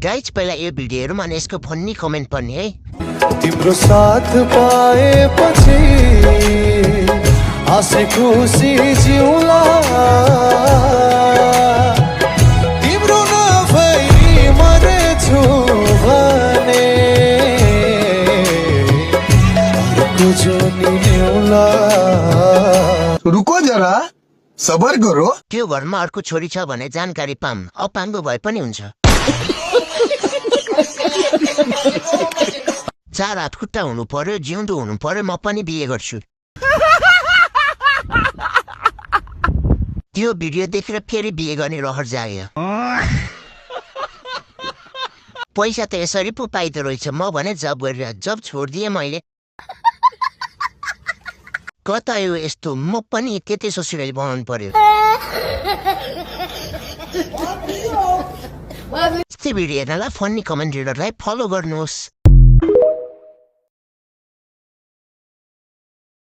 Guys पहिला यो video हेरौँ अनि यसको फन्नी कमेन्ट पढ्ने है। तिम्रो साथ पाएपछि हाँसी खुसी जिउला तिम्रो नभई मरेछु भने अर्को जोनी ल्याउला। रुको जरा सबर करो। त्यो घरमा अर्को छोरी छ भने जानकारी पाऊँ, अपाङ्गो भए पनि हुन्छ। 4 हात खुट्टा हुनु पर्यो, जिउँदो हुनु पर्यो, म पनि बिहे गर्छु। त्यो भिडियो देखेर फेरि बिहे गर्ने रहर जाग्यो। पैसा त यसरी पो पाइदो रहेछ। म भने जब गरेर जब छोडिदिएँ मैले। कता यो यस्तो, म पनि त्यतै ससुराली बनाउनु पर्यो। यस्तै भिडियो हेर्नलाई फन्नी कमेन्टेटरलाई फलो गर्नुहोस्।